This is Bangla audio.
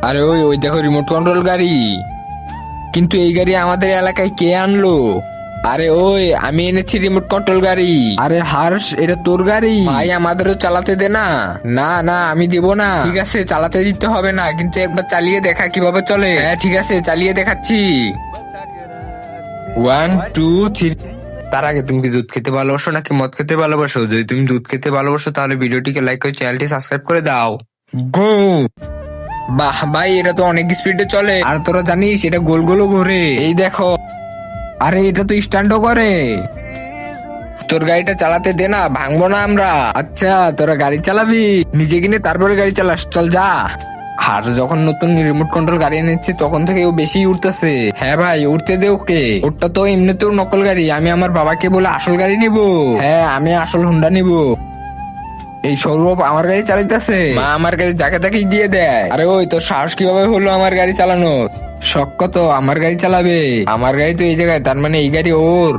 আরে ওই ওই দেখো রিমোট কন্ট্রোল গাড়ি। কিন্তু এই গাড়ি আমাদের এলাকায় কে আনলো? আরে ওই আমি এনেছি রিমোট কন্ট্রোল গাড়ি। আরে হার্ষ, এটা তোর গাড়ি ভাই, আমাদেরও চালাতে দে না। না না, আমি দিব না। ঠিক আছে, চালাতে দিতে হবে না, কিন্তু একবার চালিয়ে দেখা কিভাবে চলে। হ্যাঁ ঠিক আছে, চালিয়ে দেখাচ্ছি। 1 2 3। তার আগে তুমি কি দুধ খেতে ভালোবাসো নাকি মদ খেতে ভালোবাসো? যদি তুমি দুধ খেতে ভালোবাসো তাহলে ভিডিওটিকে লাইক করে চ্যানেলটি সাবস্ক্রাইব করে দাও। গো! বাহ ভাই, এটা তো অনেক স্পিডে চলে। আর তোরা জানিস এটা গোল গোলও ঘোরে। এই দেখো। আরে এটা তো স্ট্যান্ডও করে। তোর গাড়িটা চালাতে দে না, ভাঙবো না আমরা। আচ্ছা তোরা গাড়ি চালাবি, নিজে কিনে তারপরে গাড়ি চালাস, চল যা। আর যখন নতুন রিমোট কন্ট্রোল গাড়ি এনেছে তখন থেকে ও বেশি উঠতেছে। হ্যাঁ ভাই, উঠতে দে ওকে। ওটা তো এমনিতেও নকল গাড়ি, আমি আমার বাবাকে বলে আসল গাড়ি নিব। হ্যাঁ, আমি আসল হুন্ডা নিব। এই সৌরভ আমার গাড়ি চালাইতেছে, মা আমার গাড়ি যাকে তাকেই দিয়ে দেয়। আরে ওই, তোর সাহস কিভাবে হলো আমার গাড়ি চালানো? শখ কত আমার গাড়ি চালাবে? আমার গাড়ি তো এই জায়গায়, তার মানে এই গাড়ি ওর।